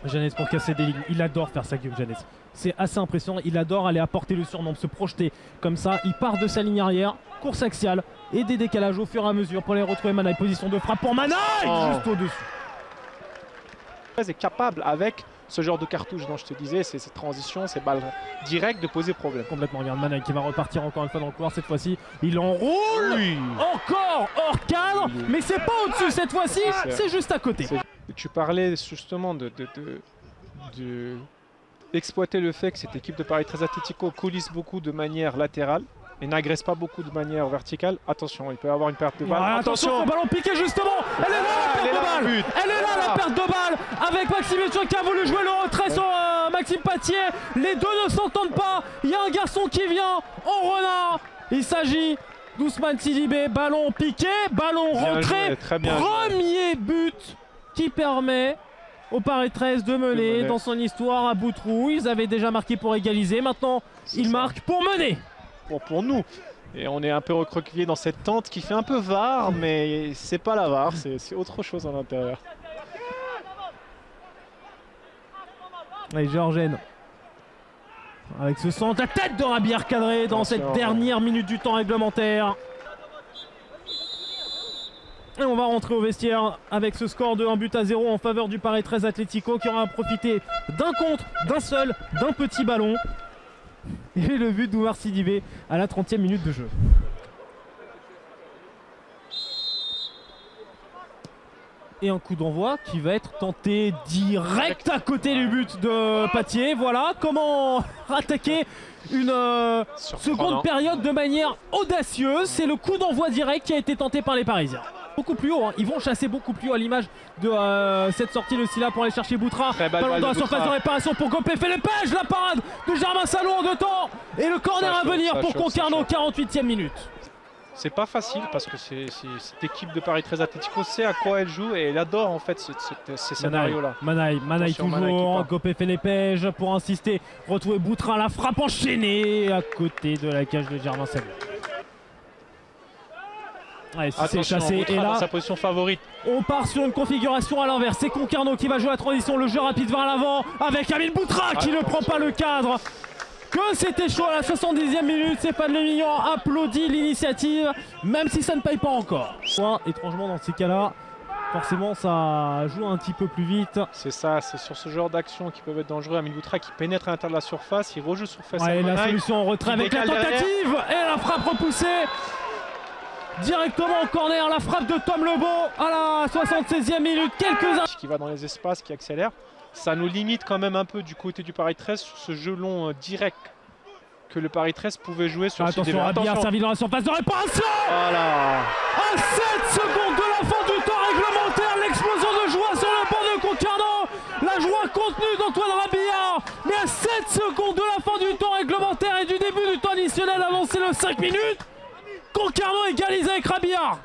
Janès pour casser des lignes, il adore faire ça Guillaume Janès. C'est assez impressionnant, il adore aller apporter le surnombre, se projeter comme ça, il part de sa ligne arrière, course axiale et des décalages au fur et à mesure pour aller retrouver Manaï, position de frappe pour Manaï, juste au-dessus. Est capable avec ce genre de cartouche dont je te disais, ces transitions, ces balles directes de poser problème. Complètement, regarde Manaï qui va repartir encore une fois dans le couloir cette fois-ci, il enroule, encore hors cadre, mais c'est pas au-dessus cette fois-ci, c'est juste à côté. Tu parlais justement d'exploiter le fait que cette équipe de Paris 13 Atlético coulisse beaucoup de manière latérale et n'agresse pas beaucoup de manière verticale. Attention, il peut y avoir une perte de balle. Ouais, attention, ballon piqué justement. Elle est là la perte de balle. Elle est là la perte de balle avec Maxime Etienne qui a voulu jouer le retrait sur Maxime Patier. Les deux ne s'entendent pas. Il y a un garçon qui vient en renard. Il s'agit d'Ousmane Sidibé. Ballon piqué, ballon rentré. Premier but qui permet au Paris 13 de mener dans son histoire à Boutroux. Ils avaient déjà marqué pour égaliser. Maintenant, ils marquent pour mener. Pour nous. Et on est un peu recroquevillé dans cette tente qui fait un peu VAR, mais c'est pas la VAR, c'est autre chose à l'intérieur. Allez, Georgène. Avec ce centre, la tête de Rabillard cadré dans cette dernière minute du temps réglementaire. Et on va rentrer au vestiaire avec ce score de 1-0 en faveur du Paris 13 Atlético qui aura profité d'un contre, d'un seul, d'un petit ballon. Et le but d'Oumar Sidibé à la 30e minute de jeu. Et un coup d'envoi qui va être tenté direct à côté du but de Patier. Voilà comment attaquer une seconde période de manière audacieuse. C'est le coup d'envoi direct qui a été tenté par les Parisiens. Beaucoup plus haut, hein. Ils vont chasser beaucoup plus haut à l'image de cette sortie de Silla pour aller chercher Boutra. Ballon dans la surface de réparation pour Gopé Félépège, la parade de Germain Salou en 2 temps. Et le corner à venir pour Concarneau, 48e minute. C'est pas facile parce que cette équipe de Paris 13 Atlético sait à quoi elle joue et elle adore en fait ces scénarios-là. Manaï toujours, Gopé Félépège pour insister, retrouver Boutra, la frappe enchaînée à côté de la cage de Germain Salou. Allez, c'est chassé et là, dans sa position favorite. On part sur une configuration à l'envers. C'est Concarneau qui va jouer la transition, le jeu rapide vers l'avant avec Amine Boutra qui ne prend pas le cadre. Que c'était chaud à la 70e minute, Stéphane Lemillan applaudit l'initiative, même si ça ne paye pas encore. Étrangement dans ces cas-là, forcément ça joue un petit peu plus vite. C'est ça, c'est sur ce genre d'action qui peuvent être dangereux. Amine Boutra qui pénètre à l'intérieur de la surface, il rejoue sur face. Ouais, la solution en retrait avec la tentative et la frappe repoussée. Directement au corner, la frappe de Tom Lebeau à la 76e minute, qui va dans les espaces, qui accélère. Ça nous limite quand même un peu du côté du Paris 13 sur ce jeu long direct que le Paris 13 pouvait jouer sur ce début. Attention, Rabillard servi dans la surface de réparation. Voilà. À 7 secondes de la fin du temps réglementaire, l'explosion de joie sur le banc de Concarneau. La joie contenue d'Antoine Rabillard. Mais à 7 secondes de la fin du temps réglementaire et du début du temps additionnel annoncé le 5 minutes, Concarneau égalise avec Rabillard.